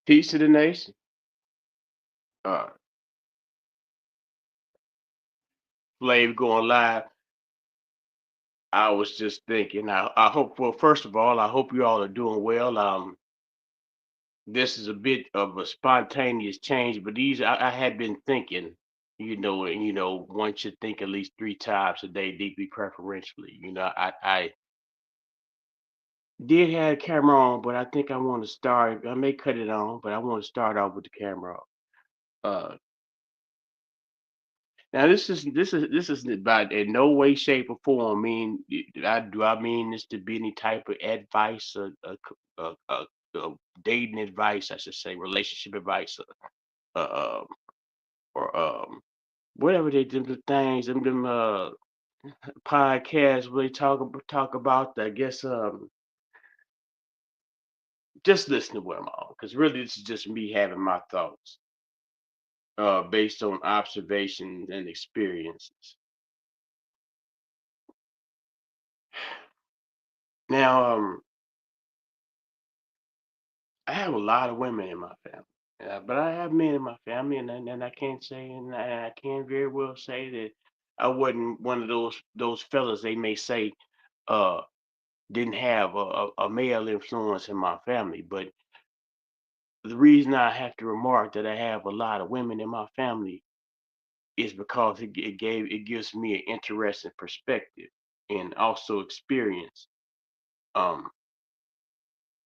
Peace to the nation. Uh, Flav going live. I was just thinking. I hope. Well, first of all, I hope you all are doing well. This is a bit of a spontaneous change, but I had been thinking. One should think at least 3 times a day, deeply preferentially. I did have a camera on, but I think I want to start. I may cut it on, but I want to start off with the camera off. Uh, Now this is about in no way, shape, or form mean I mean this to be any type of advice dating advice, I should say, relationship advice, uh, or whatever they do the things them podcasts where they talk about. I guess just listen to what I'm on, because really this is just me having my thoughts based on observations and experiences. Now I have a lot of women in my family, but I have men in my family, and I can't say, and I can very well say that I wasn't one of those fellas they may say uh didn't have a male influence in my family. But the reason I have to remark that I have a lot of women in my family is because it gives me an interesting perspective and also experience um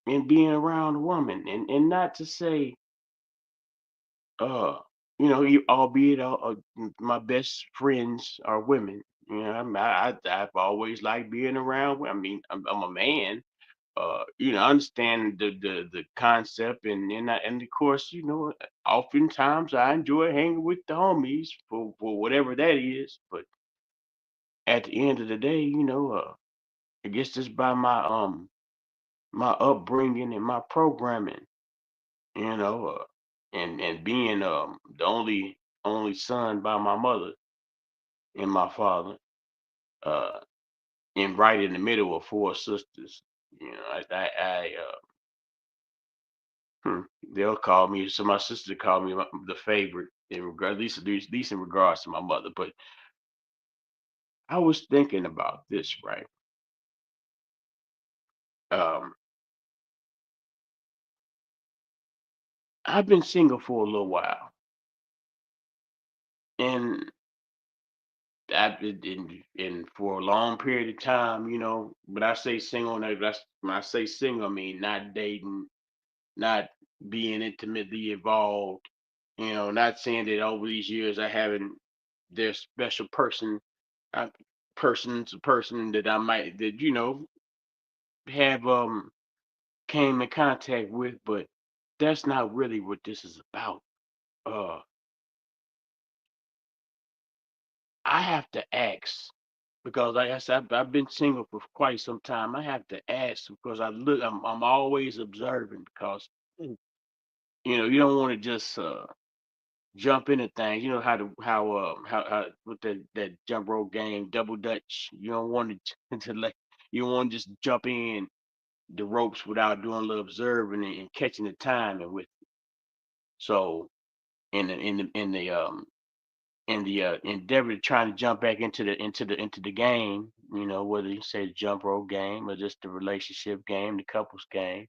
in being around a woman, and not to say Uh, albeit my best friends are women. I've always liked being around. I mean, I'm a man. I understand the concept, and of course, oftentimes I enjoy hanging with the homies for whatever that is. But at the end of the day, I guess just by my upbringing and my programming, you know, and being the only son by my mother and my father, uh, and right in the middle of four sisters. Hmm, they'll call me. So my sister called me the favorite in regard, at least in regards to my mother. But I was thinking about this, right? Um, I've been single for a little while, and I've been in for a long period of time. But I say single, and when I say single, I mean not dating, not being intimately involved. Not saying that over these years I haven't there's special uh, person that I might that have came in contact with, but that's not really what this is about. Uh, I have to ask because, like I said, I've been single for quite some time. I have to ask because I'm always observing because you don't want to just jump into things. You know how with that jump rope game, double dutch. You don't want to like you don't want to just jump in the ropes without doing a little observing and catching the time and with. So in the endeavor to trying to jump back into the game, whether you say the jump rope game or just the relationship game, the couples game,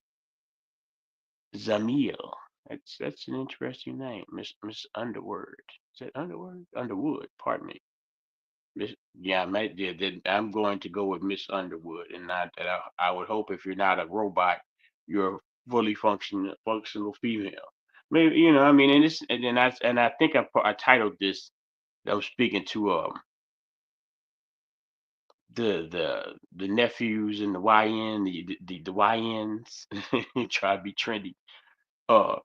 Zamil. That's an interesting name, Miss Underwood. Is that Underwood? Underwood. Pardon me. Yeah, then I'm going to go with Miss Underwood, and not that I would hope if you're not a robot, you're a fully functional female. Maybe I mean, and I think I titled this. I was speaking to the nephews and the YN the YNs try to be trendy. Uh,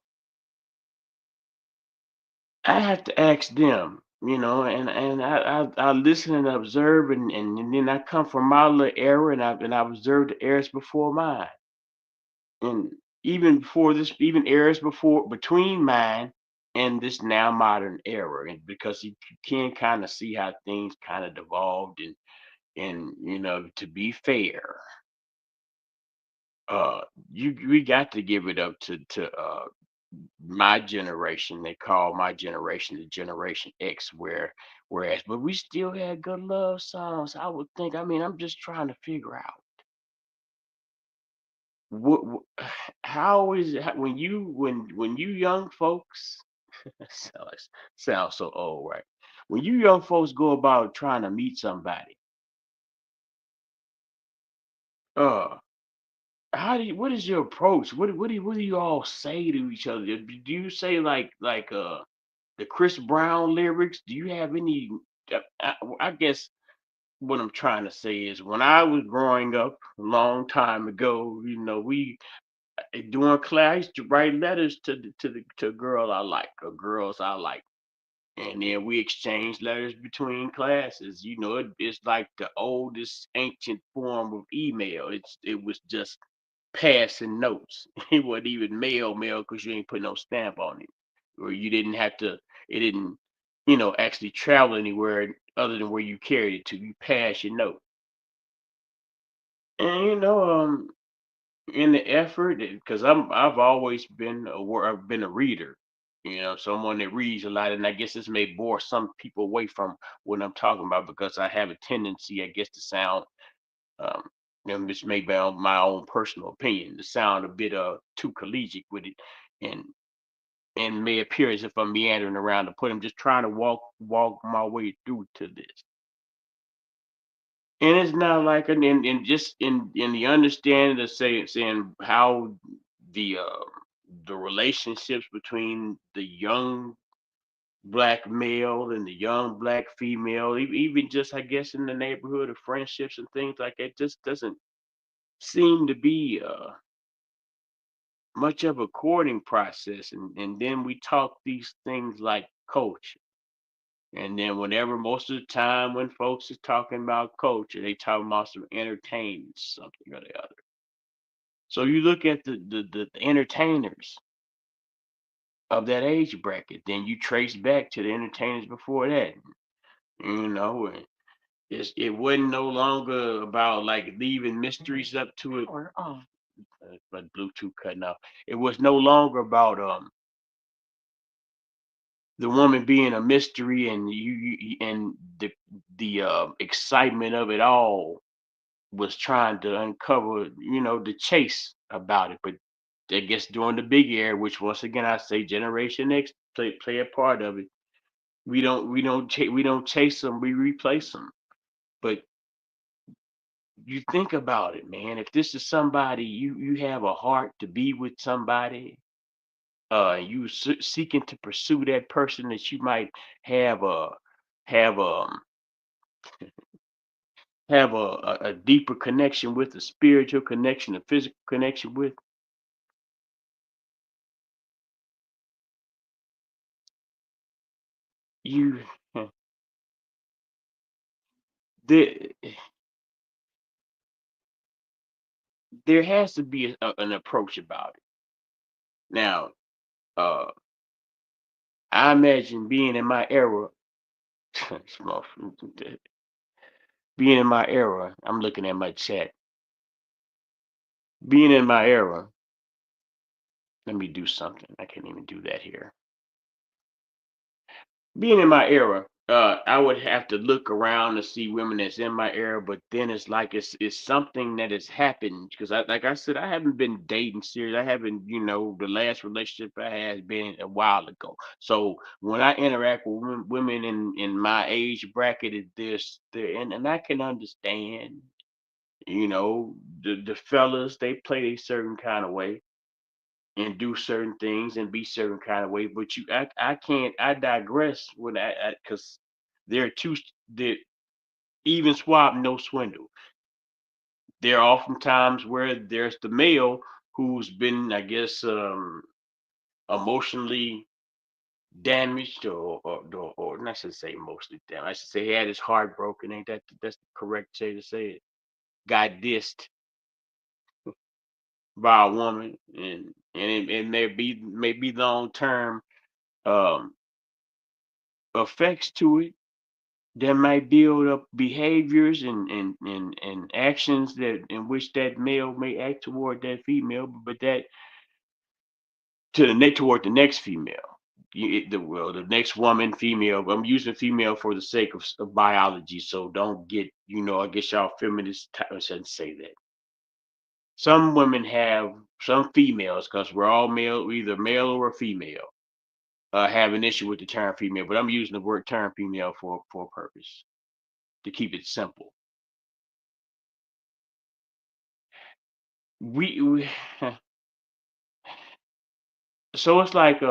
I have to ask them, and I listen and observe, and then I come from my little era, and I observed the eras before mine, and even before this, even eras before between mine and this now modern era, and because you can kind of see how things kind of devolved, and to be fair, uh, we got to give it up to my generation, they call my generation the Generation X, whereas, but we still had good love songs. I would think. I mean, I'm just trying to figure out what how is it when you young folks sounds sounds so old, right? When you young folks go about trying to meet somebody, uh, how do you, what is your approach? What do you all say to each other? Do you say like the Chris Brown lyrics? Do you have any? I guess what I'm trying to say is when I was growing up a long time ago, we during class I used to write letters to a girl I like or girls I like. And then we exchanged letters between classes. It's like the oldest ancient form of email. It was just passing notes. It wasn't even mail because you ain't put no stamp on it, or you didn't have to. It didn't, actually travel anywhere other than where you carried it to. You pass your note, and in the effort, because I've always been I've been a reader. Someone that reads a lot, and I guess this may bore some people away from what I'm talking about because I have a tendency, I guess, to sound, um, this may be my own personal opinion, to sound a bit too collegiate with it, and may appear as if I'm meandering around the point. I'm just trying to walk my way through to this. And it's not like and just in the understanding of saying how the uh the relationships between the young black male and the young black female, even just I guess in the neighborhood of friendships and things like that, just doesn't seem to be much of a courting process. And then we talk these things like culture. And then whenever most of the time when folks is talking about culture, they talking about some entertainment, something or the other. So you look at the entertainers of that age bracket, then you trace back to the entertainers before that. And it wasn't no longer about like leaving mysteries up to it. But Bluetooth cutting off. It was no longer about the woman being a mystery and and the excitement of it all was trying to uncover, the chase about it. But I guess during the big era, which once again I say Generation X play a part of it. We don't chase them, we replace them. But you think about it, man. If this is somebody you have a heart to be with somebody, you seeking to pursue that person that you might have a have a deeper connection with, a spiritual connection, a physical connection with, you there there has to be an approach about it. Now, uh, I imagine being in my era, small- being in my era. I'm looking at my chat. Being in my era. Let me do something. I can't even do that here. Being in my era, I would have to look around to see women that's in my era, but then it's like it's something that has happened because like I said, I haven't been dating serious. I haven't, the last relationship I had has been a while ago. So when I interact with women in my age bracket, there's there, and I can understand, the fellas they play a certain kind of way and do certain things and be certain kind of way. But I can't. I digress when I because there are two. There even swap, no swindle. There are often times where there's the male who's been, I guess, emotionally damaged or not should say emotionally damaged. I should say he had his heart broken. Ain't that's the correct way to say it? Got dissed by a woman, and it may be long term um effects to it that might build up behaviors and actions that in which that male may act toward that female, but to the next toward the next female. The next woman, female. I'm using female for the sake of biology, so don't get I guess y'all feminists shouldn't say that. Some women have some females because we're all male, we're either male or a female. Have an issue with the term female, but I'm using the word term female for a purpose to keep it simple. We so it's like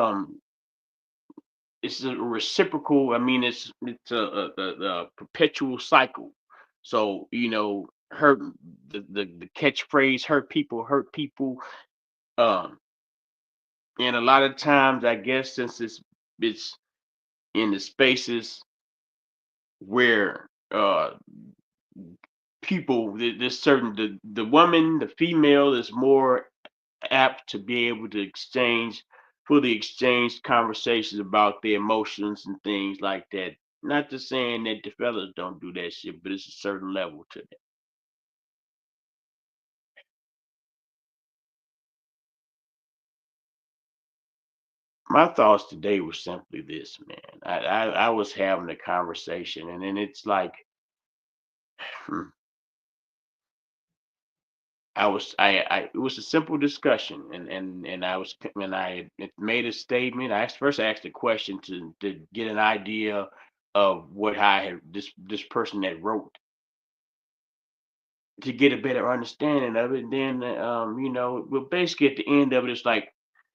it's a reciprocal. I mean, it's a perpetual cycle. So hurt the catchphrase hurt people. Um, and a lot of times, I guess since it's in the spaces where people there's certain the woman the female is more apt to be able to fully exchange conversations about their emotions and things like that. Not just saying that the fellas don't do that shit, but it's a certain level to that. My thoughts today were simply this, man. I was having a conversation, and then it's like hmm, I it was a simple discussion, and I made a statement. I asked a question to get an idea of what I had this person that wrote to get a better understanding of it. And then but basically at the end of it, it's like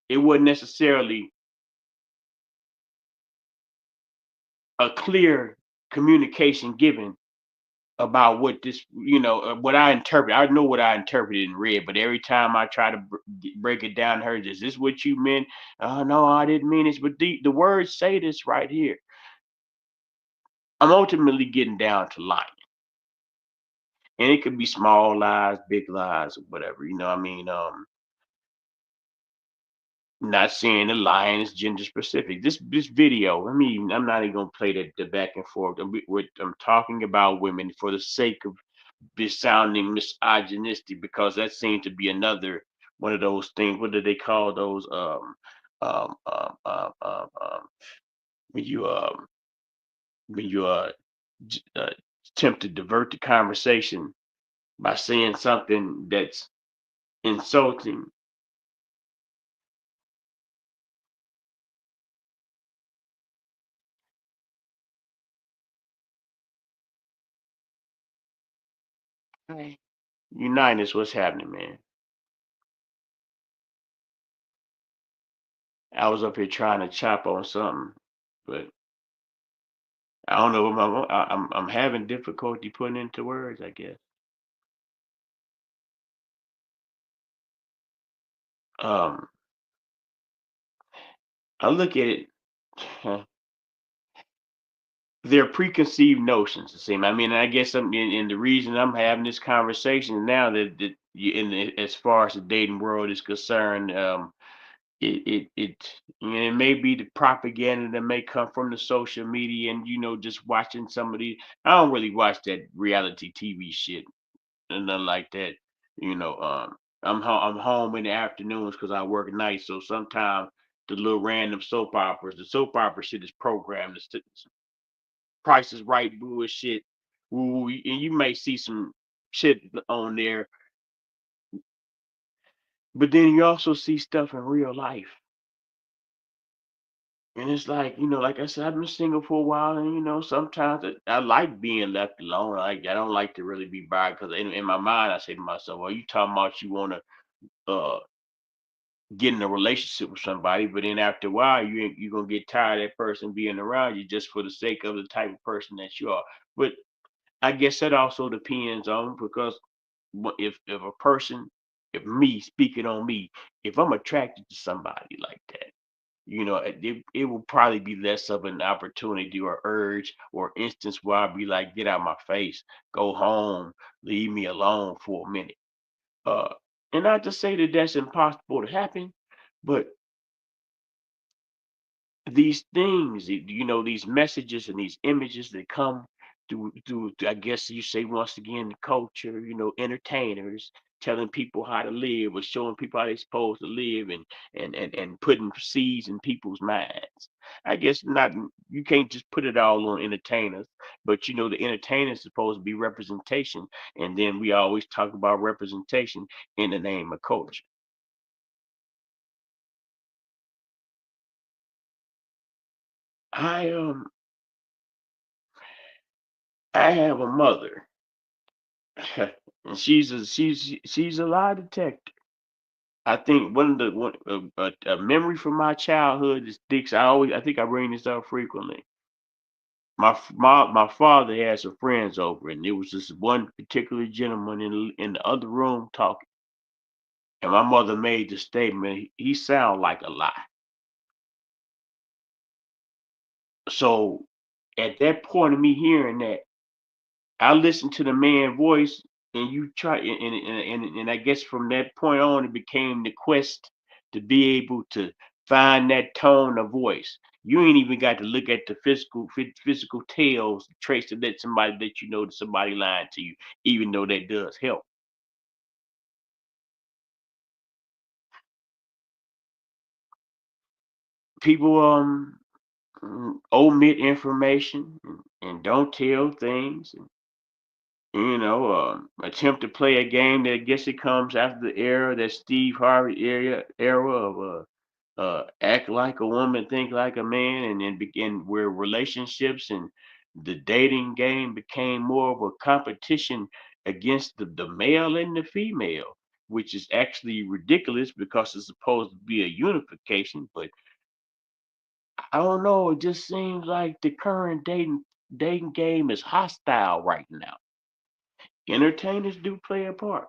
it wasn't necessarily a clear communication given about what this, what I interpret. I know what I interpreted and read, but every time I try to break it down to her, is this what you meant? Oh, no, I didn't mean this. But the words say this right here. I'm ultimately getting down to lying. And it could be small lies, big lies, or whatever. You know what I mean? Not saying the lying is gender specific. This video, I mean, I'm not even gonna play the back and forth. I'm talking about women for the sake of be sounding misogynistic because that seemed to be another one of those things. What do they call those? Um, um, um, um, um, when you when you attempt to divert the conversation by saying something that's insulting. Hey. Unitas, what's happening, man? I was up here trying to chop on something, but I don't know. I'm having difficulty putting into words. I guess. Um, I look at it. Their preconceived notions. The same. I mean, I guess and the reason I'm having this conversation now that as far as the dating world is concerned, it may be the propaganda that may come from the social media and just watching some of the. I don't really watch that reality TV shit and nothing like that. You know, I'm home in the afternoons because I work nights, so sometimes the little random soap operas, the soap opera shit is programmed to Price is Right bullshit. Ooh, and you may see some shit on there, but then you also see stuff in real life. And it's like, like I said, I've been single for a while, and sometimes I like being left alone. I don't like to really be bothered because in my mind, I say to myself, "Well, you talking about you want to get in a relationship with somebody, but then after a while, you're gonna get tired of that person being around you just for the sake of the type of person that you are." But I guess that also depends on because if a person, if me speaking on me, if I'm attracted to somebody like that, it will probably be less of an opportunity or urge or instance where I'll be like, get out of my face, go home, leave me alone for a minute. Uh, and not to say that that's impossible to happen, but these things, these messages and these images that come through, I guess you say once again, the culture, entertainers, telling people how to live or showing people how they're supposed to live and putting seeds in people's minds. I guess not you can't just put it all on entertainers, but you know the entertainers supposed to be representation, and then we always talk about representation in the name of culture. I I have a mother, and she's a lie detector. I think one of the one a memory from my childhood that sticks. I think I bring this up frequently. My father had some friends over, and there was this one particular gentleman in the other room talking, and my mother made the statement, "He sound like a lie." So at that point of me hearing that, I listened to the man's voice, and you try, and I guess from that point on, it became the quest to be able to find that tone of voice. You ain't even got to look at the physical tales, trace to let somebody that you know that somebody lying to you, even though that does help. People omit information and don't tell things. Attempt to play a game that I guess it comes after the era that Steve Harvey era of act like a woman, think like a man, and then begin where relationships and the dating game became more of a competition against the male and the female, which is actually ridiculous because it's supposed to be a unification. But I don't know, it just seems like the current dating game is hostile right now. Entertainers do play a part.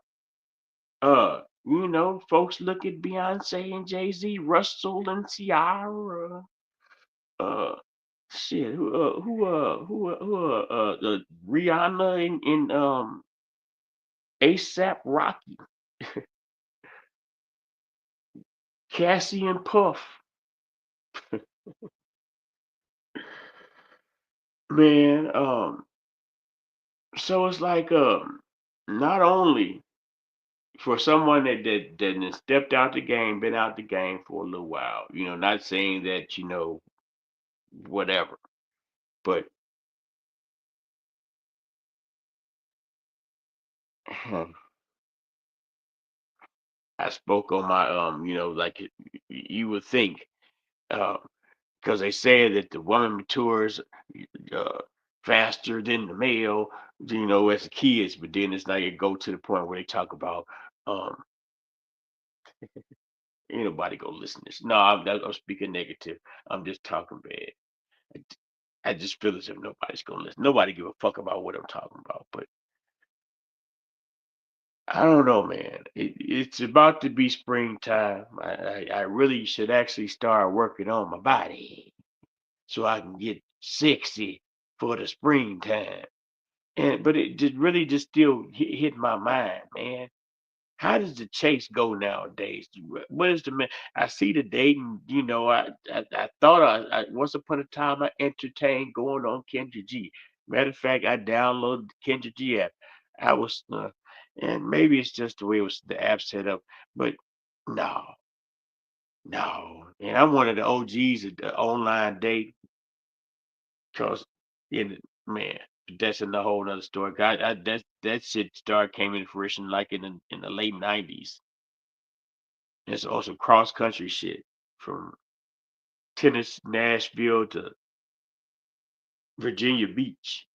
Folks look at Beyonce and Jay-Z, Russell and Ciara, uh, shit, Rihanna and ASAP Rocky, Cassie and Puff. Man, so it's like, not only for someone that done stepped out the game, been out the game for a little while, not saying that, whatever, but I spoke on my like you would think, because they say that the woman matures uh, faster than the male, as kids. But then it's like it go to the point where they talk about um, ain't nobody gonna listen to this. No, I'm speaking negative. I'm just talking bad. I, I just feel as if nobody's gonna listen. Nobody give a fuck about what I'm talking about. But I don't know, man. It's about to be springtime. I really should actually start working on my body so I can get sexy for the springtime. But it just really just still hit my mind, man. How does the chase go nowadays? What is the man? I see the dating. I thought I once upon a time I entertained going on Kendra G. Matter of fact, I downloaded the Kendra G app. I was, and maybe it's just the way it was the app set up, but no, no. And I'm one of the OGs of the online date. Cause in man, that's in the whole nother story. God, that shit came into fruition like in the late '90s. There's also cross country shit from Tennessee, Nashville to Virginia Beach.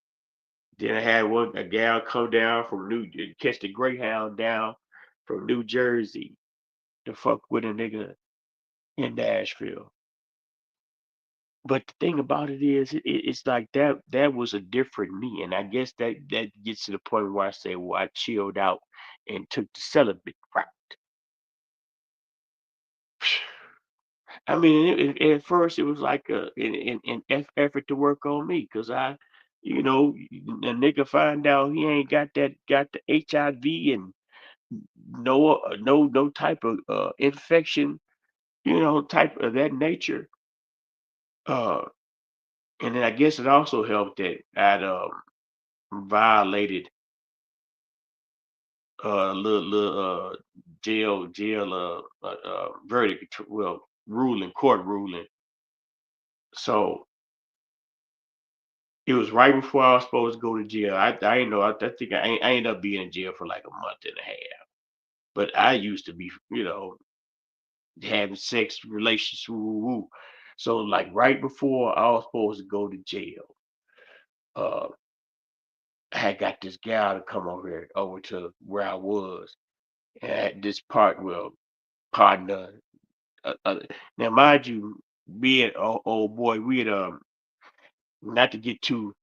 Then I had a gal come down from catch the Greyhound down from New Jersey to fuck with a nigga in Nashville. But the thing about it is, it's like that was a different me, and I guess that gets to the point where I say, well, I chilled out and took the celibate route. I mean, at first it was like an effort to work on me, cause a nigga find out he ain't got the HIV and no type of infection, type of that nature. Uh, and then I guess it also helped that I'd violated jail verdict, well, ruling, court ruling. So it was right before I was supposed to go to jail. I didn't know. I think I ended up being in jail for like a month and a half. But I used to be, having sex relations. Woo, woo, woo. So like right before I was supposed to go to jail, uh, I had got this gal to come over to where I was, and I had this partner. Uh, uh, now, mind you, being old boy, we had not to get too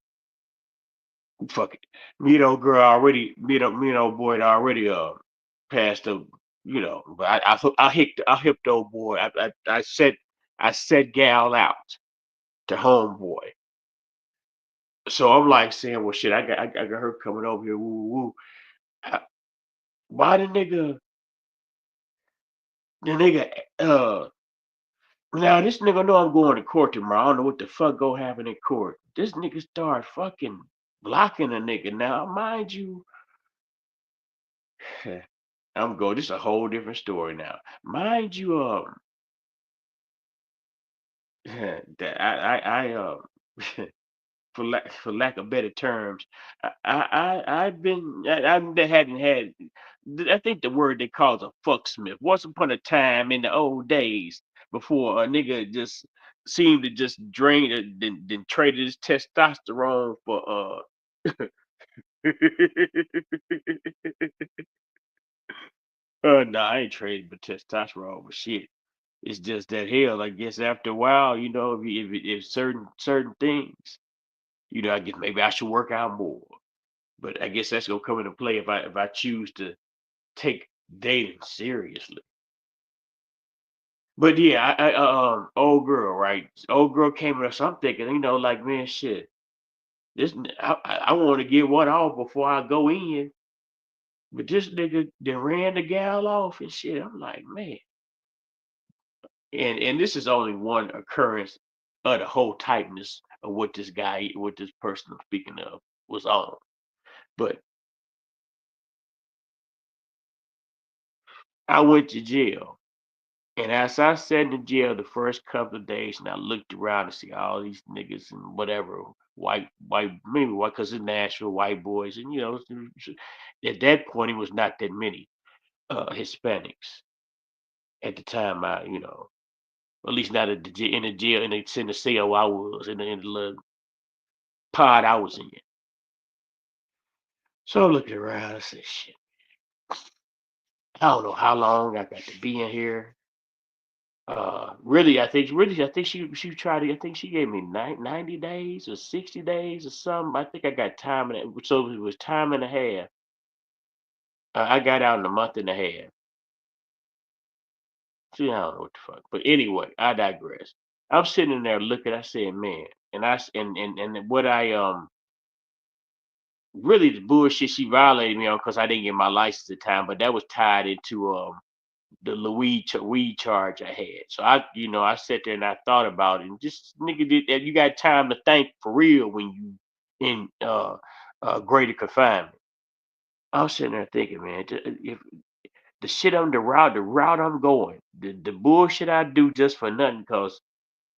fuck it. Me and old girl already, me and old boy had already passed the, but I hipped old boy. I set gal out to homeboy. So I'm like saying, well, shit, I got her coming over here. Woo, woo, woo. I- Why the nigga, now this nigga know I'm going to court tomorrow. I don't know what the fuck go happen in court. This nigga start fucking blocking a nigga. Now, mind you, I'm going. This is a whole different story now. Mind you, that for lack of better terms, I've been I hadn't had. I think the word they call is a fucksmith. Once upon a time in the old days, before a nigga just seemed to just drain it, then traded his testosterone for no, I ain't trading for testosterone for shit. It's just that hell. I guess after a while, if certain things, I guess maybe I should work out more. But I guess that's gonna come into play if I choose to take dating seriously. But yeah, old girl, right? Old girl came with us. I'm thinking, like man, shit. I want to get one off before I go in. But this nigga then ran the gal off and shit. I'm like, man. And this is only one occurrence of the whole tightness of what this person I'm speaking of was on. But I went to jail. And as I sat in jail the first couple of days, and I looked around to see all these niggas and whatever, maybe white, because it's Nashville, white boys, and at that point, it was not that many Hispanics at the time. At least not in the jail, in the cell I was, in the little pod I was in. So I looked around, I said, shit, I don't know how long I got to be in here. Really, I think she tried to. I think she gave me 90 days or 60 days or something. I think I got time in it. So it was time and a half. I got out in a month and a half. See, I don't know what the fuck. But anyway, I digress. I'm sitting in there looking. I said, man, and what I really the bullshit she violated me on because I didn't get my license at the time, but that was tied into the weed charge I had. So I sat there and I thought about it. And just nigga, you got time to think for real when you in greater confinement. I was sitting there thinking, man, if the shit the route I'm going, the bullshit I do just for nothing, cause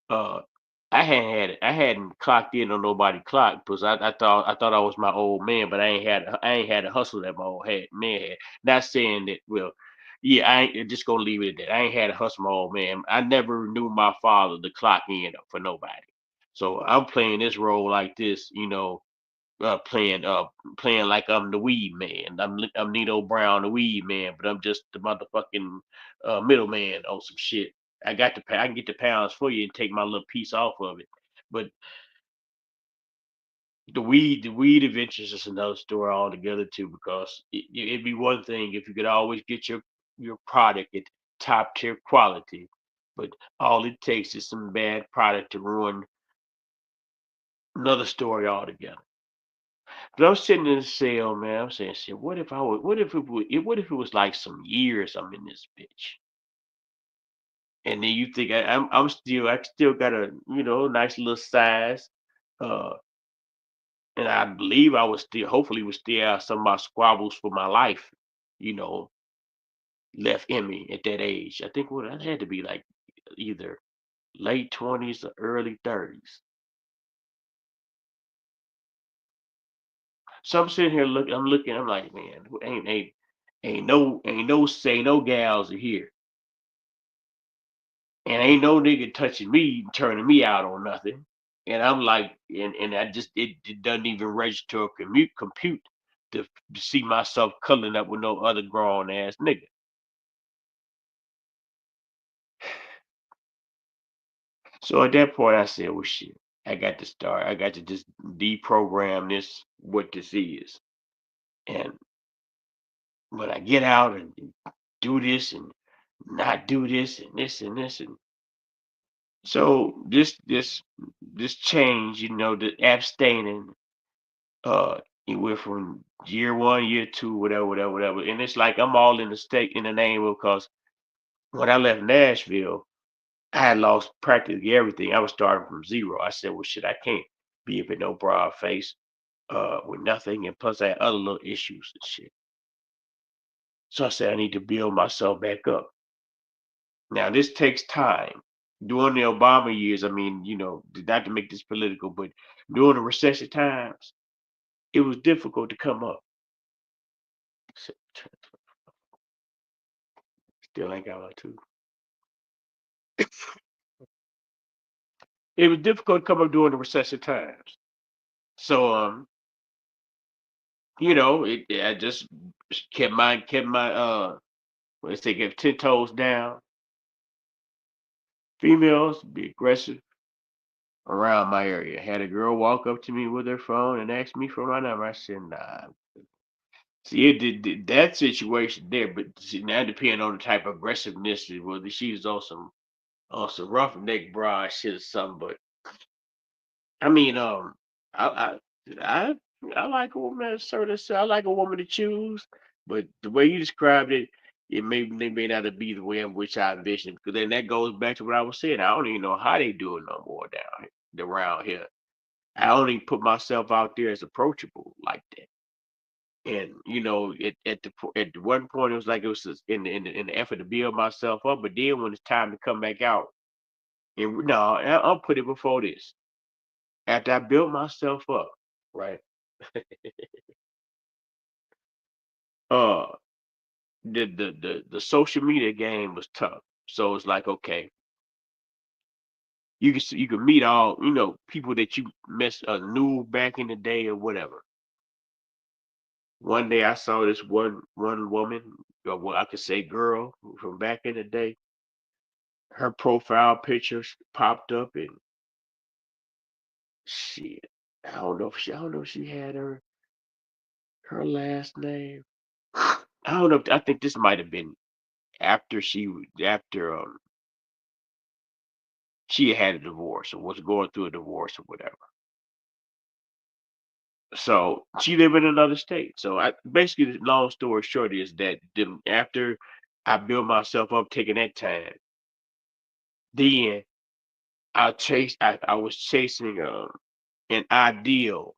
uh, I hadn't clocked in on nobody clock because I thought I was my old man, but I ain't had a hustle that my old man had. Not saying that, well, yeah, I ain't just gonna leave it at that. I ain't had a hustle my old man. I never knew my father to clock in for nobody. So I'm playing this role like this, playing like I'm the weed man. I'm Nino Brown, the weed man, but I'm just the motherfucking middleman on some shit. I can get the pounds for you and take my little piece off of it. But the weed adventures is another story altogether too, because it'd be one thing if you could always get your product at top tier quality, but all it takes is some bad product to ruin another story altogether. But I'm sitting in the cell, man. I'm saying, shit. What if it was like some years I'm in this bitch, and then you think I still got a nice little size, uh, and I believe I was still hopefully would still have some of my squabbles for my life. you know, left in me at that age. I think what I had to be like either late 20s or early 30s. So I'm sitting here looking, I'm like, man, ain't no gals are here. And ain't no nigga touching me, turning me out on nothing. And I'm like, and I just it doesn't even register or compute to see myself cuddling up with no other grown ass nigga. So at that point I said, well shit, I got to start. I got to just deprogram this what this is. And when I get out and do this and not do this and this and this and so this change, the abstaining, it went from year one, year two, whatever, whatever, whatever. And it's like I'm all in the stake in the name of because when I left Nashville, I had lost practically everything. I was starting from zero. I said, well shit, I can't be up in no broad face with nothing. And plus I had other little issues and shit. So I said I need to build myself back up. Now this takes time. During the Obama years, I mean, not to make this political, but during the recession times, it was difficult to come up. So, still ain't got my tooth. It was difficult to come up during the recession times. So I just kept my what they say, kept 10 toes down. Females be aggressive around my area. Had a girl walk up to me with her phone and ask me for my number. I said, nah. See, it did that situation there, but see, now depending on the type of aggressiveness, whether she was on some roughneck broad shit or something. But I mean, I I I, I like a woman at a certain. I like a woman to choose, but the way you described it, they may not be the way in which I envisioned. Because then that goes back to what I was saying. I don't even know how they do it no more down here, around here. I only put myself out there as approachable like that. And at the one point it was like it was just in the effort to build myself up, but then when it's time to come back out, and no, I'll put it before this. After I built myself up, right? Uh, the social media game was tough. So it's like, okay, you can meet all people that you knew back in the day or whatever. One day I saw this one woman, or well, I could say girl from back in the day. Her profile pictures popped up, and shit, I don't know if she had her last name. I don't know. I think this might have been after she had a divorce or was going through a divorce or whatever. So she lived in another state. So basically, the long story short is that after I built myself up, taking that time, then I was chasing an ideal.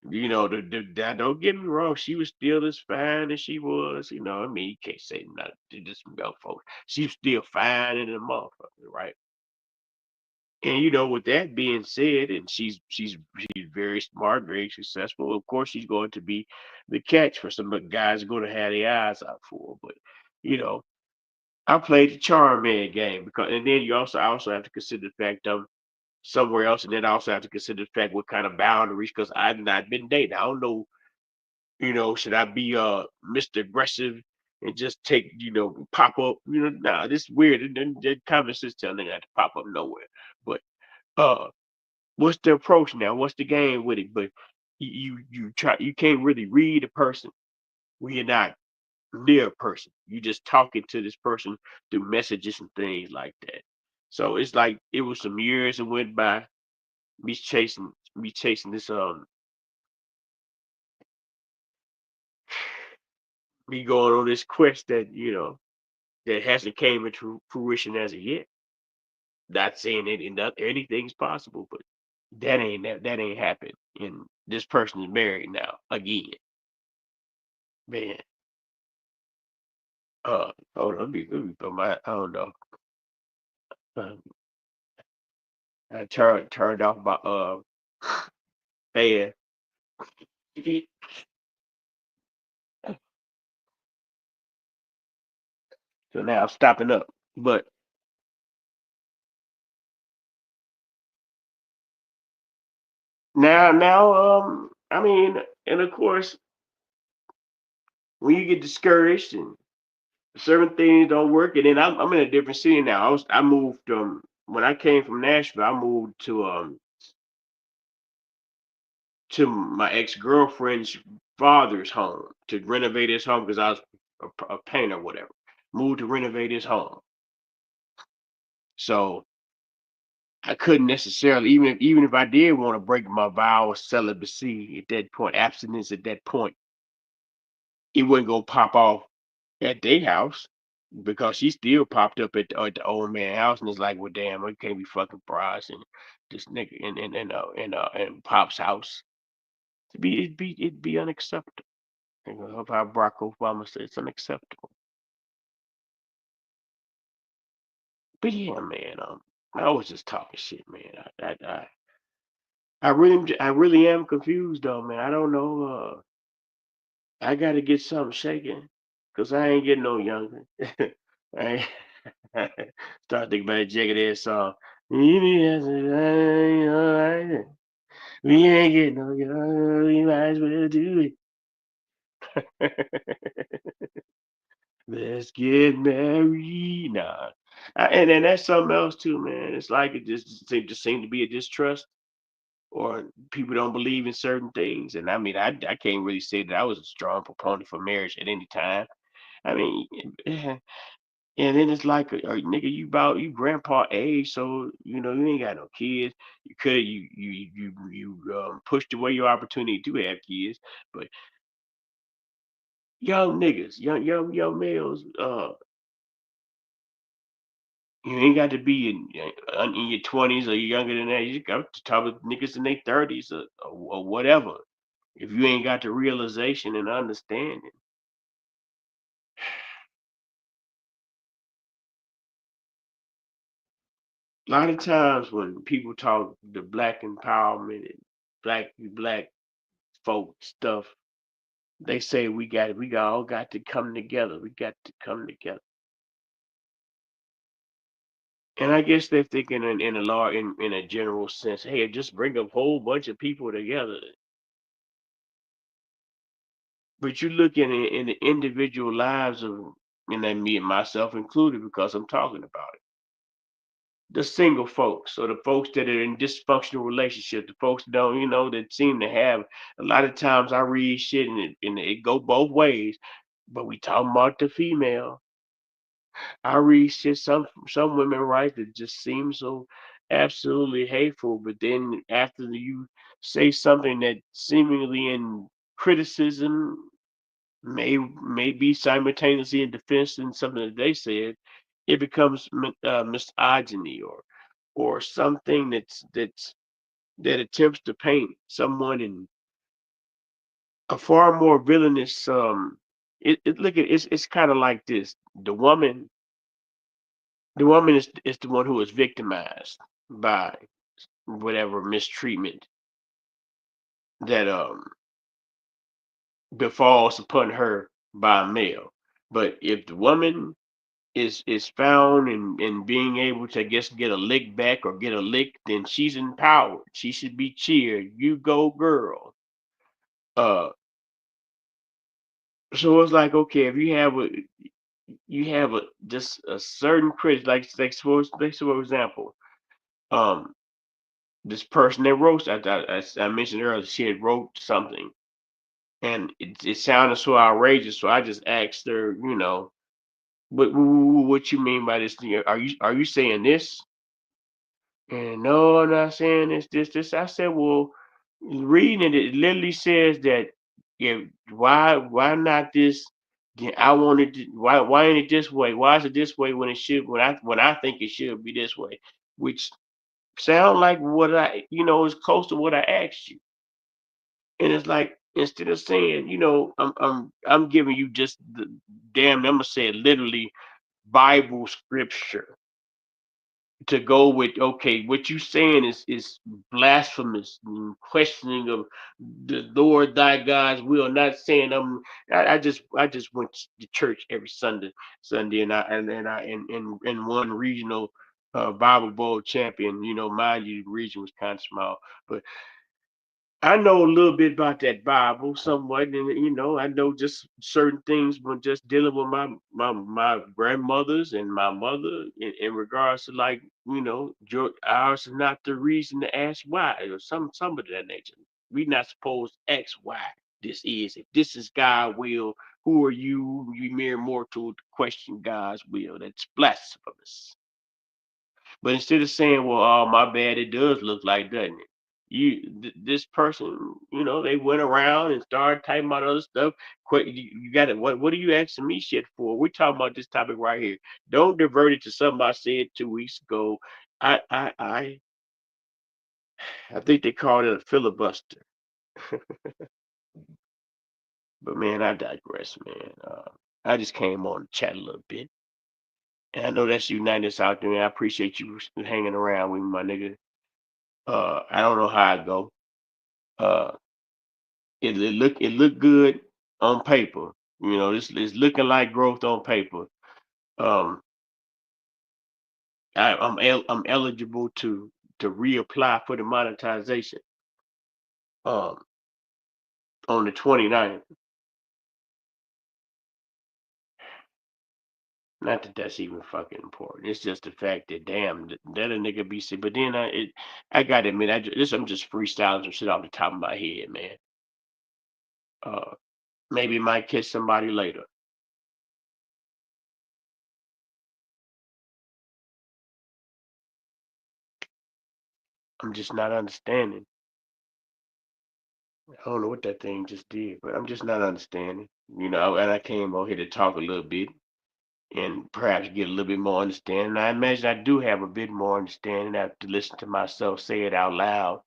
Don't get me wrong, she was still as fine as she was. I mean, you can't say nothing to this young folks. She's still fine in the motherfucker, right? And with that being said, and she's very smart, very successful. Of course, she's going to be the catch for some guys going to have their eyes out for her. But you know, I played the charm man game and then I also have to consider the fact of somewhere else, and then I also have to consider the fact what kind of boundaries because I've not been dating. I don't know. Should I be Mr. Aggressive and just take pop up? Nah, this is weird. And the common sense telling me not to pop up nowhere. But uh what's the approach now? What's the game with it? But you can't really read a person when you're not near a person. You just talking to this person through messages and things like that. So it's like it was some years that went by me chasing this me going on this quest that hasn't came into fruition as of yet. Not saying anything's possible, but that ain't happened. And this person is married now again. Man. Hold on, let me put my, I don't know. Uh, I turned off my fan. So now I'm stopping up. But now, I mean, and of course, when you get discouraged and certain things don't work, and then I'm in a different city now. I moved when I came from Nashville, I moved to my ex girlfriend's father's home to renovate his home because I was a painter, or whatever. Moved to renovate his home, so I couldn't necessarily, even if I did want to break my vow of celibacy at that point, abstinence at that point, it wasn't gonna pop off at their house because she still popped up at the old man house and it's like, well, damn, we can't be fucking fries and this nigga in Pop's house. It'd be unacceptable. You know, how Barack Obama said it's unacceptable. But yeah, man, I was just talking shit, man. I really am confused though, man. I don't know. I got to get something shaking because I ain't getting no younger. I start thinking about that jagged ass song. We ain't getting no younger. We might as well do it. Let's get married. Nah. And then that's something else too, man. It's like it just seemed to be a distrust or people don't believe in certain things. And I mean, I can't really say that I was a strong proponent for marriage at any time. I mean, and then it's like, nigga, you grandpa age, so you know you ain't got no kids. You pushed away your opportunity to have kids, but young niggas, young males, you ain't got to be in your 20s or younger than that. You got to talk with niggas in their 30s or whatever. If you ain't got the realization and understanding. A lot of times when people talk the black empowerment and black folk stuff, they say we all got to come together. We got to come together. And I guess they're thinking in a large in a general sense, hey, just bring a whole bunch of people together. But you look in the individual lives of, and then me and myself included, because I'm talking about it. The single folks or the folks that are in dysfunctional relationships, the folks that don't, that seem to have a lot of times I read shit and it go both ways. But we talking about the female. I read shit some women write that just seems so absolutely hateful, but then after you say something that seemingly in criticism may be simultaneously in defense in something that they said, it becomes misogyny or something that attempts to paint someone in a far more villainous. Look at it's kind of like this. The woman is the one who is victimized by whatever mistreatment that befalls upon her by a male. But if the woman is found in being able to, I guess, get a lick back or get a lick, then she's empowered. She should be cheered. You go, girl. Uh, so it's like, okay, if you have a just a certain critic, like for example, um, this person that wrote, I mentioned earlier, she had wrote something, and it sounded so outrageous. So I just asked her, what you mean by this thing? Are you saying this? And no, I'm not saying this. I said, well, reading it, it literally says that, yeah, why not this? Yeah, I wanted to, why ain't it this way? Why is it this way when it should when I think it should be this way? Which sound like what is close to what I asked you. And it's like, instead of saying, I'm giving you just the damn, I'm gonna say it literally, Bible scripture to go with. Okay, what you saying is blasphemous, questioning of the Lord thy God's will. Not saying I just went to church every Sunday, and one regional Bible Bowl champion. Mind you, the region was kind of small, but I know a little bit about that Bible, somewhat, and I know just certain things when just dealing with my grandmothers and my mother in regards to, like, ours is not the reason to ask why, or some of that nature. We not supposed to ask why this is. If this is God will, who are you? You mere mortal to question God's will. That's blasphemous. But instead of saying, "Well, oh, my bad, it does look like, doesn't it?" This person, they went around and started typing about other stuff. You got it. What are you asking me shit for? We're talking about this topic right here. Don't divert it to something I said 2 weeks ago. I think they called it a filibuster. But man, I digress, man. I just came on to chat a little bit. And I know that's United out there, and I appreciate you hanging around with me, my nigga. I don't know how I go. Uh, it look good on paper. This is looking like growth on paper. Um, I'm eligible to reapply for the monetization um on the 29th. Not that that's even fucking important. It's just the fact that, damn, that a nigga be sick. But then I gotta admit, I'm just freestyling some shit off the top of my head, man. Maybe it might catch somebody later. I'm just not understanding. I don't know what that thing just did, but I'm just not understanding. And I came over here to talk a little bit and perhaps get a little bit more understanding. I imagine I do have a bit more understanding after listening to myself say it out loud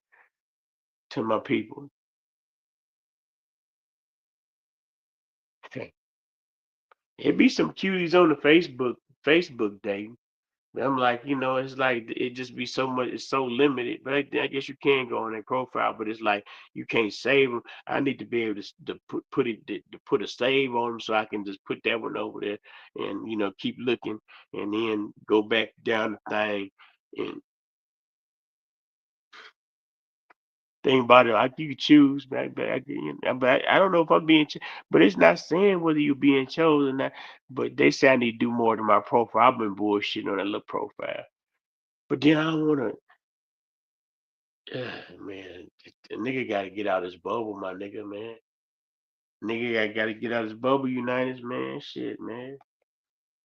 to my people. It be some cuties on the Facebook day. I'm like, it's like it just be so much. It's so limited. But I guess you can go on their profile, but it's like you can't save them. I need to be able to put a save on them so I can just put that one over there and keep looking and then go back down the thing and think about it. Like, you could choose, but I don't know if I'm but it's not saying whether you're being chosen or not. But they say I need to do more to my profile. I've been bullshitting on that little profile. But then I don't want to. Man, the nigga got to get out his bubble, my nigga, man. Nigga got to get out his bubble, United, man. Shit, man.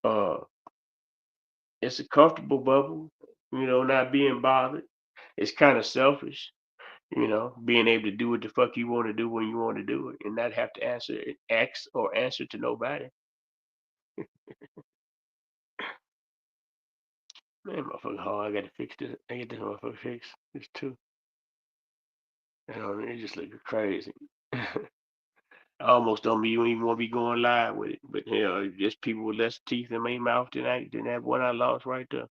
Uh, it's a comfortable bubble, not being bothered. It's kind of selfish, being able to do what the fuck you want to do when you want to do it and not have to answer to nobody. Man, motherfucker hard. I got to fix this. I get this motherfucker fixed. This too. It just looking crazy. I almost don't even want to be going live with it. But hell, just people with less teeth in their mouth than that one I lost right there.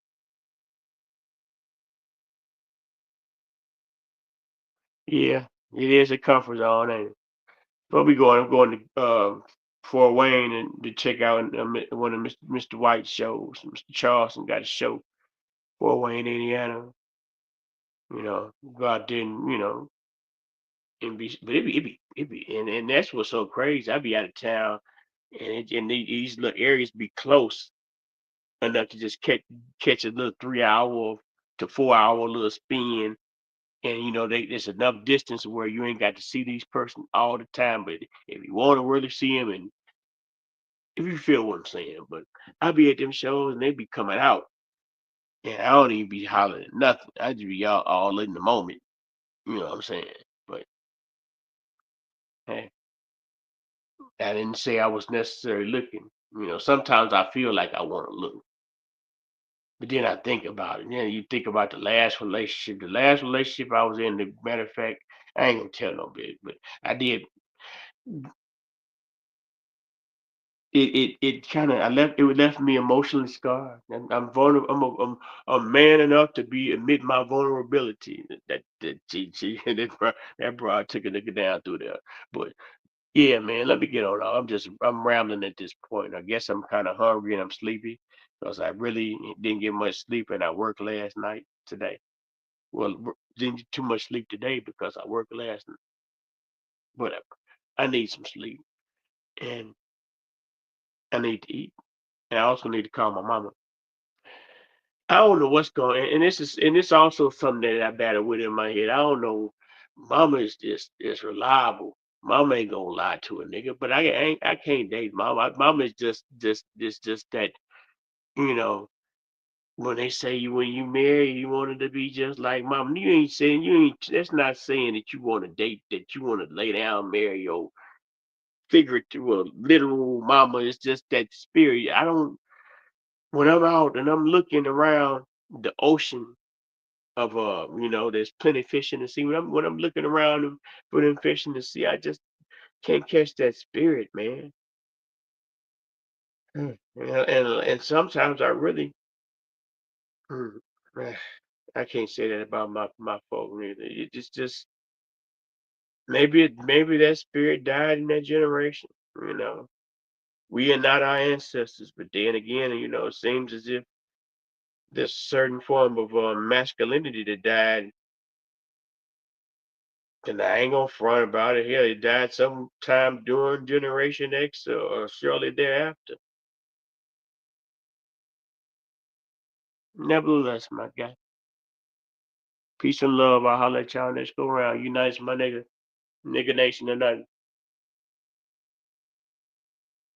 Yeah, it is a comfort zone, ain't it? But I'm going to Fort Wayne and to check out one of Mr. White's shows. Mr. Charleston got a show, Fort Wayne, Indiana. Go out there and and but it be, and that's what's so crazy. I be out of town, and these little areas be close enough to just catch a little 3 hour to 4 hour little spin. And there's enough distance where you ain't got to see these person all the time. But if you want to really see them, and if you feel what I'm saying, but I be at them shows and they be coming out, and I don't even be hollering at nothing. I just be all in the moment. You know what I'm saying? But hey, I didn't say I was necessarily looking. Sometimes I feel like I want to look. But then I think about it. Then you think about the last relationship. The last relationship I was in, the matter of fact, I ain't gonna tell no bit, but I did. It kind of I left it left me emotionally scarred. And I'm vulnerable. I'm man enough to be admit my vulnerability. That she that broad took a nigga down through there. But yeah, man, let me get on. I'm rambling at this point. I guess I'm kind of hungry and I'm sleepy because I really didn't get much sleep and I worked last night today. Well, didn't get too much sleep today because I worked last night. Whatever. I need some sleep and I need to eat. And I also need to call my mama. I don't know what's going, and this also something that I battle with in my head. I don't know. Mama is just is reliable. Mama ain't gonna lie to a nigga, but I can't date mama. Mama is just that you know when they say you when you marry you wanted to be just like mama. You ain't saying you ain't. That's not saying that you want to date that you want to lay down marry your figurative or literal mama. It's just that spirit. I don't. When I'm out and I'm looking around the ocean of there's plenty of fish in the sea. When I'm looking around for them fish in the sea, I just can't catch that spirit, man. And sometimes I really mm, eh, I can't say that about my folk neither. It just maybe that spirit died in that generation. You know, we are not our ancestors, but then again, it seems as if there's a certain form of masculinity that died. And I ain't gonna front about it. Hell, he died sometime during Generation X or shortly thereafter. Nevertheless, my guy, peace and love. I'll holler at y'all next go around. You nice, my nigga. Nigga Nation tonight.